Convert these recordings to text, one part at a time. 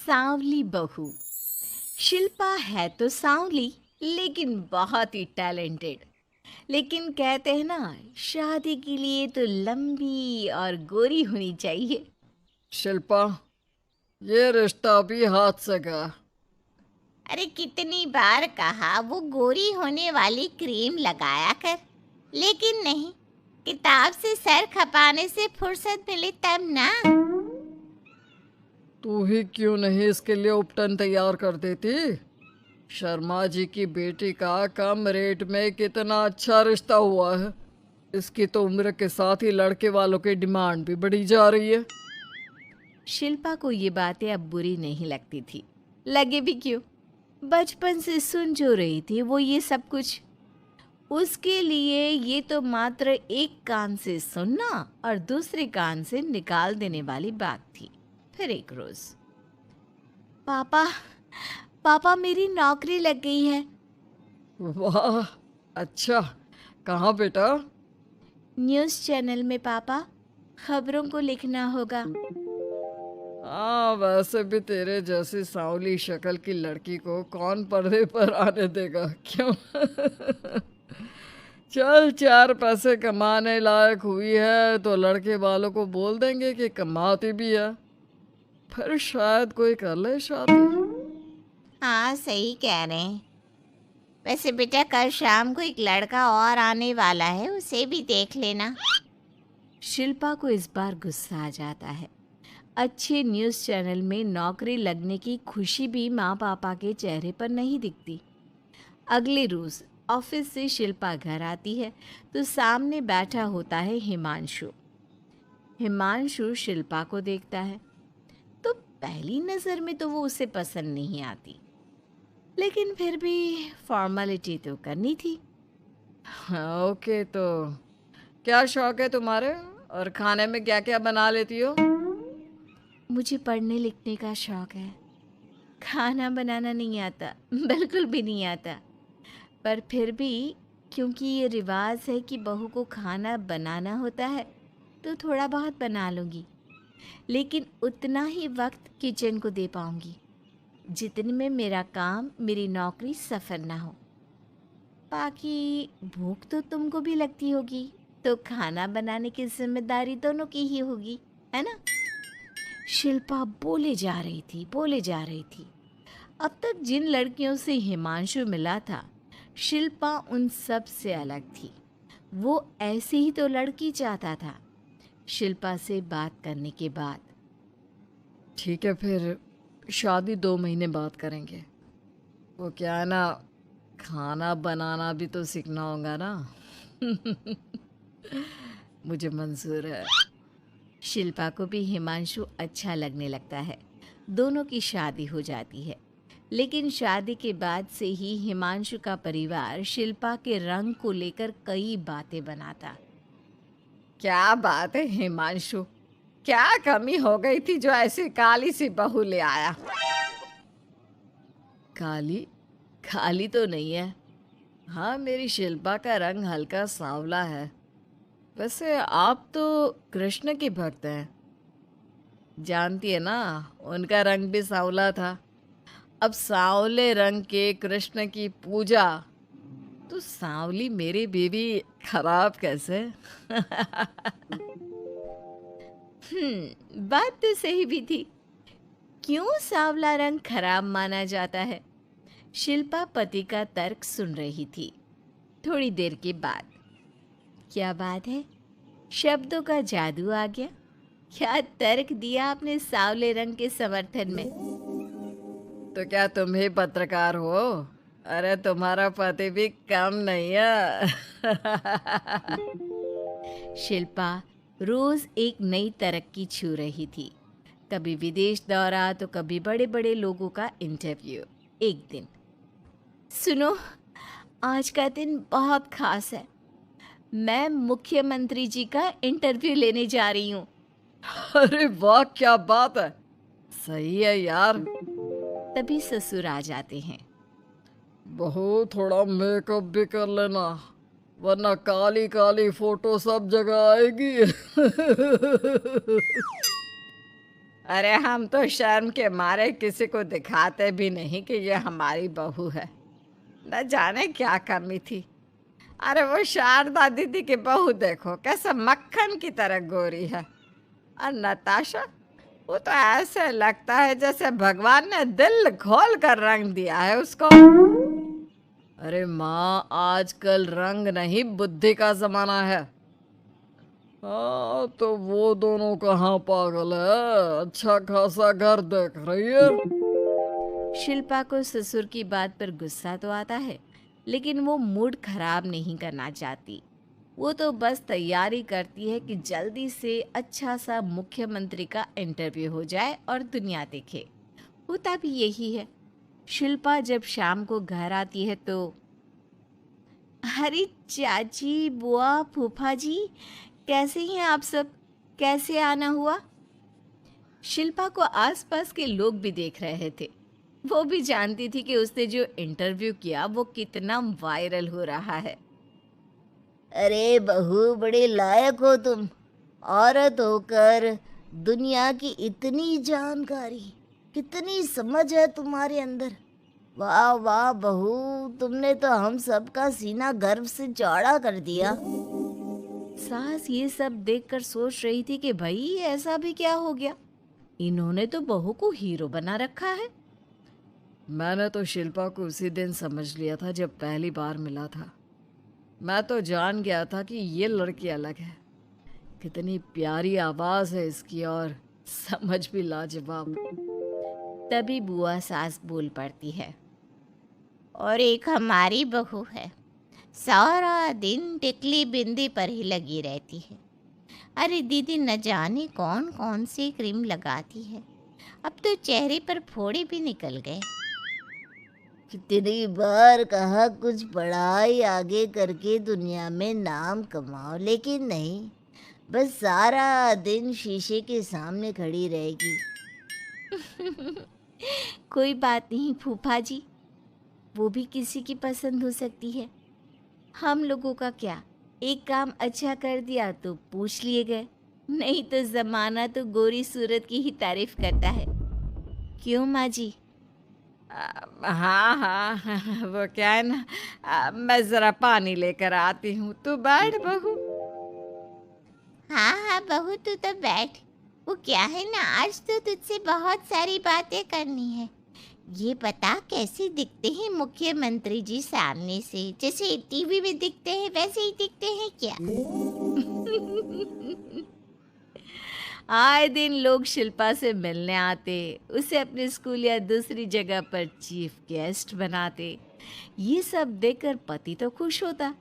सांवली बहू। शिल्पा है तो सांवली लेकिन बहुत ही टैलेंटेड। लेकिन कहते हैं ना, शादी के लिए तो लंबी और गोरी होनी चाहिए। शिल्पा, ये रिश्ता भी हाथ से गया। अरे कितनी बार कहा वो गोरी होने वाली क्रीम लगाया कर, लेकिन नहीं। किताब से सर खपाने से फुर्सत मिले तब ना। तू ही क्यों नहीं इसके लिए उपटन तैयार कर देती? शर्मा जी की बेटी का कम रेट में कितना अच्छा रिश्ता हुआ है। इसकी तो उम्र के साथ ही लड़के वालों की डिमांड भी बढ़ी जा रही है। शिल्पा को ये बातें अब बुरी नहीं लगती थी। लगे भी क्यों, बचपन से सुन जो रही थी वो ये सब कुछ। उसके लिए ये तो मात्र एक कान से सुनना और दूसरे कान से निकाल देने वाली बात थी। फिर एक रोज, पापा पापा मेरी नौकरी लग गई है। वाह, अच्छा। कहाँ बेटा? न्यूज़ चैनल में पापा, खबरों को लिखना होगा। हाँ, वैसे भी तेरे जैसी सांवली शक्ल की लड़की को कौन पर्दे पर आने देगा, क्यों? चल, चार पैसे कमाने लायक हुई है तो लड़के वालों को बोल देंगे कि कमाती भी है। फिर शायद कोई कर ले शादी। हाँ, सही कह रहे हैं। वैसे बेटा, कल शाम को एक लड़का और आने वाला है, उसे भी देख लेना। शिल्पा को इस बार गुस्सा आ जाता है। अच्छे न्यूज़ चैनल में नौकरी लगने की खुशी भी माँ पापा के चेहरे पर नहीं दिखती। अगले रोज़ ऑफिस से शिल्पा घर आती है तो सामने बैठा होता है हिमांशु। हिमांशु शिल्पा को देखता है तो पहली नज़र में तो वो उसे पसंद नहीं आती, लेकिन फिर भी फॉर्मेलिटी तो करनी थी। हाँ, ओके, तो क्या शौक है तुम्हारे और खाने में क्या क्या बना लेती हो? मुझे पढ़ने लिखने का शौक है। खाना बनाना नहीं आता, बिल्कुल भी नहीं आता। पर फिर भी क्योंकि ये रिवाज है कि बहू को खाना बनाना होता है तो थोड़ा बहुत बना लूँगी, लेकिन उतना ही वक्त किचन को दे पाऊँगी जितने में मेरा काम, मेरी नौकरी सफ़र ना हो। बाकी भूख तो तुमको भी लगती होगी, तो खाना बनाने की जिम्मेदारी दोनों की ही होगी, है ना? शिल्पा बोले जा रही थी। अब तक जिन लड़कियों से हिमांशु मिला था, शिल्पा उन सब से अलग थी। वो ऐसी ही तो लड़की चाहता था। शिल्पा से बात करने के बाद, ठीक है, फिर शादी 2 महीने बाद करेंगे। वो क्या है ना, खाना बनाना भी तो सीखना होगा ना। मुझे मंजूर है। शिल्पा को भी हिमांशु अच्छा लगने लगता है। दोनों की शादी हो जाती है, लेकिन शादी के बाद से ही हिमांशु का परिवार शिल्पा के रंग को लेकर कई बातें बनाता। क्या बात है हिमांशु, क्या कमी हो गई थी जो ऐसी काली सी बहू ले आया? काली काली तो नहीं है। हाँ, मेरी शिल्पा का रंग हल्का सांवला है। वैसे आप तो कृष्ण की भक्त हैं, जानती है ना, उनका रंग भी सांवला था। अब सांवले रंग के कृष्ण की पूजा, तो सांवली मेरी बीवी खराब कैसे? बात तो सही भी थी। क्यों सांवला रंग खराब माना जाता है? शिल्पा पति का तर्क सुन रही थी। थोड़ी देर के बाद, क्या बात है, शब्दों का जादू आ गया। क्या तर्क दिया आपने सांवले रंग के समर्थन में? तो क्या तुम ही पत्रकार हो? अरे तुम्हारा पति भी कम नहीं है। शिल्पा रोज एक नई तरक्की छू रही थी। कभी विदेश दौरा तो कभी बड़े बड़े लोगों का इंटरव्यू। एक दिन, सुनो, आज का दिन बहुत खास है। मैं मुख्यमंत्री जी का इंटरव्यू लेने जा रही हूँ। अरे वाह, क्या बात है, सही है यार। तभी ससुर आ जाते हैं। बहू, थोड़ा मेकअप भी कर लेना, वरना काली काली फोटो सब जगह आएगी। अरे हम तो शर्म के मारे किसी को दिखाते भी नहीं कि ये हमारी बहू है। न जाने क्या कमी थी। अरे वो शारदा दीदी की बहू देखो कैसे मक्खन की तरह गोरी है। और नताशा, वो तो ऐसे लगता है जैसे भगवान ने दिल खोल कर रंग दिया है उसको। अरे माँ, आजकल रंग नहीं बुद्धि का जमाना है। हाँ तो वो दोनों कहाँ पागल है, अच्छा खासा घर देख रही है। शिल्पा को ससुर की बात पर गुस्सा तो आता है, लेकिन वो मूड खराब नहीं करना चाहती। वो तो बस तैयारी करती है कि जल्दी से अच्छा सा मुख्यमंत्री का इंटरव्यू हो जाए और दुनिया देखे। होता भी यही है। शिल्पा जब शाम को घर आती है तो, अरे चाची, बुआ, फूफा जी, कैसे हैं आप सब? कैसे आना हुआ? शिल्पा को आसपास के लोग भी देख रहे थे। वो भी जानती थी कि उसने जो इंटरव्यू किया वो कितना वायरल हो रहा है। अरे बहू, बड़े लायक हो तुम। औरत होकर दुनिया की इतनी जानकारी, कितनी समझ है तुम्हारे अंदर। वाह वाह बहू, तुमने तो हम सबका सीना गर्व से चौड़ा कर दिया। सास ये सब देखकर सोच रही थी कि भाई ऐसा भी क्या हो गया, इन्होंने तो बहू को हीरो बना रखा है। मैंने तो शिल्पा को उसी दिन समझ लिया था जब पहली बार मिला था। मैं तो जान गया था कि ये लड़की अलग है। कितनी प्यारी आवाज है इसकी और समझ भी लाजवाब। तभी बुआ सास बोल पड़ती है। और एक हमारी बहू है, सारा दिन टिकली बिंदी पर ही लगी रहती है। अरे दीदी, न जाने कौन कौन सी क्रीम लगाती है, अब तो चेहरे पर फोड़े भी निकल गए। कितनी बार कहा कुछ पढ़ाई आगे करके दुनिया में नाम कमाओ, लेकिन नहीं, बस सारा दिन शीशे के सामने खड़ी रहेगी। कोई बात नहीं फूफा जी, वो भी किसी की पसंद हो सकती है। हम लोगों का क्या, एक काम अच्छा कर दिया तो पूछ लिए गए, नहीं तो जमाना तो गोरी सूरत की ही तारीफ करता है। क्यों माँ जी? हाँ हाँ वो क्या है ना, मैं जरा पानी लेकर आती हूँ, तू बैठ बहू। हाँ हाँ बहू, तू तो बैठ। वो क्या है ना, आज तो तुझसे बहुत सारी बातें करनी है। ये बता, कैसे दिखते हैं मुख्यमंत्री जी सामने से? जैसे टीवी में दिखते हैं वैसे ही दिखते हैं क्या? आए दिन लोग शिल्पा से मिलने आते, उसे अपने स्कूल या दूसरी जगह पर चीफ गेस्ट बनाते। ये सब देखकर पति तो खुश होता,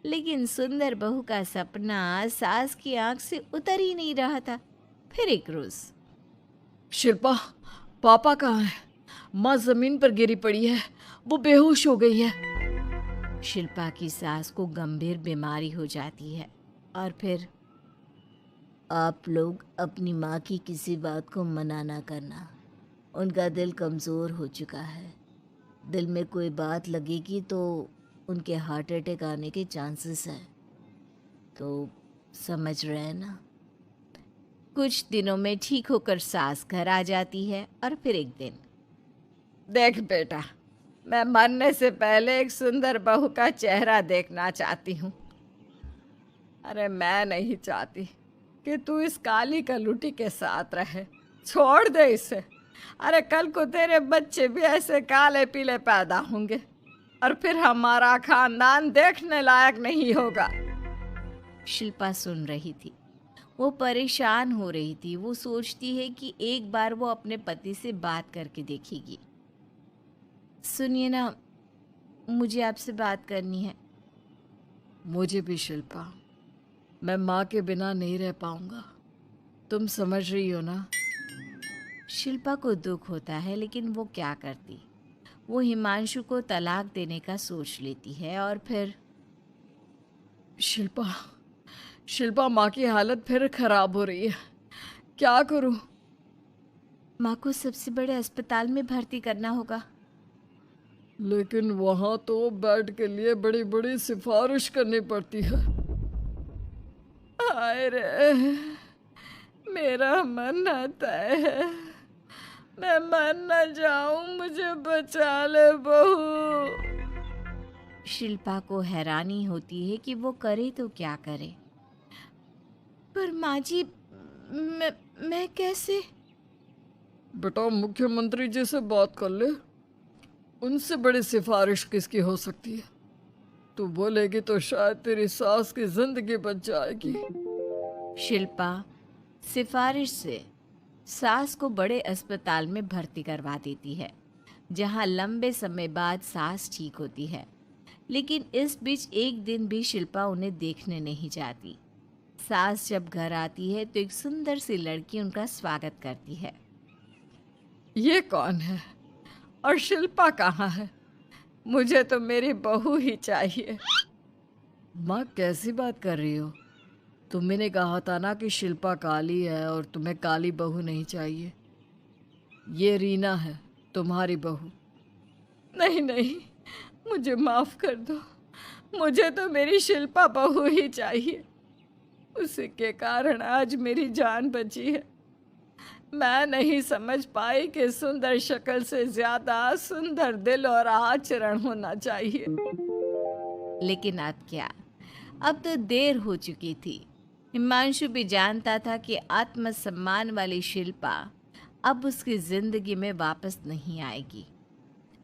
लेकिन सुंदर बहू का सपना सास की आंख से उतर ही नहीं रहा था। फिर एक रोज, शिल्पा, पापा कहाँ है? माँ जमीन पर गिरी पड़ी है, वो बेहोश हो गई है। शिल्पा की सास को गंभीर बीमारी हो जाती है और फिर, आप लोग अपनी माँ की किसी बात को मना ना करना। उनका दिल कमज़ोर हो चुका है। दिल में कोई बात लगेगी तो उनके हार्ट अटैक आने के चांसेस हैं, तो समझ रहे हैं ना। कुछ दिनों में ठीक होकर सास घर आ जाती है और फिर एक दिन, देख बेटा, मैं मरने से पहले एक सुंदर बहू का चेहरा देखना चाहती हूँ। अरे मैं नहीं चाहती कि तू इस काली कलुटी के साथ रहे, छोड़ दे इसे। अरे कल को तेरे बच्चे भी ऐसे काले पीले पैदा होंगे और फिर हमारा खानदान देखने लायक नहीं होगा। शिल्पा सुन रही थी। वो परेशान हो रही थी। वो सोचती है कि एक बार वो अपने पति से बात करके देखेगी। सुनिए ना, मुझे आपसे बात करनी है। मुझे भी शिल्पा, मैं माँ के बिना नहीं रह पाऊंगा, तुम समझ रही हो ना। शिल्पा को दुख होता है, लेकिन वो क्या करती। वो हिमांशु को तलाक देने का सोच लेती है और फिर, शिल्पा, शिल्पा, माँ की हालत फिर खराब हो रही है, क्या करूं? माँ को सबसे बड़े अस्पताल में भर्ती करना होगा। लेकिन वहां तो बेड के लिए बड़ी बड़ी सिफारिश करनी पड़ती है। हाय रे, मेरा मरना तय है। मैं मर न जाऊं, मुझे बचा ले बहू। शिल्पा को हैरानी होती है कि वो करे तो क्या करे। पर माँ जी, मैं कैसे? बेटा, मुख्यमंत्री जी से बात कर ले। उनसे बड़ी सिफारिश किसकी हो सकती है? तू बोलेगी तो शायद तेरी सास की जिंदगी बच जाएगी। शिल्पा सिफारिश से सास को बड़े अस्पताल में भर्ती करवा देती है, जहां लंबे समय बाद सास ठीक होती है। लेकिन इस बीच एक दिन भी शिल्पा उन्हें देखने नहीं जाती। सास जब घर आती है तो एक सुंदर सी लड़की उनका स्वागत करती है। ये कौन है और शिल्पा कहाँ है? मुझे तो मेरी बहू ही चाहिए। माँ, कैसी बात कर रही हो? तुमने कहा था ना कि शिल्पा काली है और तुम्हें काली बहू नहीं चाहिए। ये रीना है, तुम्हारी बहू। नहीं नहीं, मुझे माफ कर दो। मुझे तो मेरी शिल्पा बहू ही चाहिए। उसी के कारण आज मेरी जान बची है। मैं नहीं समझ पाई कि सुंदर शक्ल से ज्यादा सुंदर दिल और आचरण होना चाहिए। लेकिन अब क्या, अब तो देर हो चुकी थी। हिमांशु भी जानता था कि आत्मसम्मान वाली शिल्पा अब उसकी जिंदगी में वापस नहीं आएगी।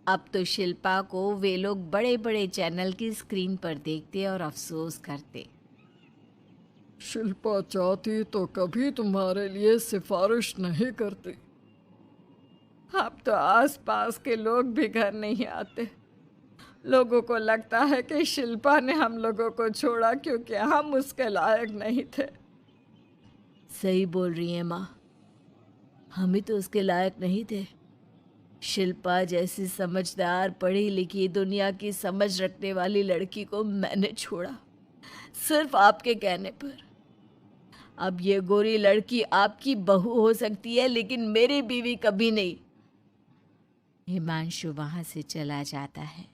अब तो शिल्पा को वे लोग बड़े बड़े चैनल की स्क्रीन पर देखते और अफसोस करते। शिल्पा चाहती तो कभी तुम्हारे लिए सिफारिश नहीं करती। अब तो आसपास के लोग भी घर नहीं आते। लोगों को लगता है कि शिल्पा ने हम लोगों को छोड़ा क्योंकि हम उसके लायक नहीं थे। सही बोल रही है माँ, हम ही तो उसके लायक नहीं थे। शिल्पा जैसी समझदार, पढ़ी लिखी, दुनिया की समझ रखने वाली लड़की को मैंने छोड़ा, सिर्फ आपके कहने पर। अब ये गोरी लड़की आपकी बहू हो सकती है, लेकिन मेरी बीवी कभी नहीं। हिमांशु वहां से चला जाता है।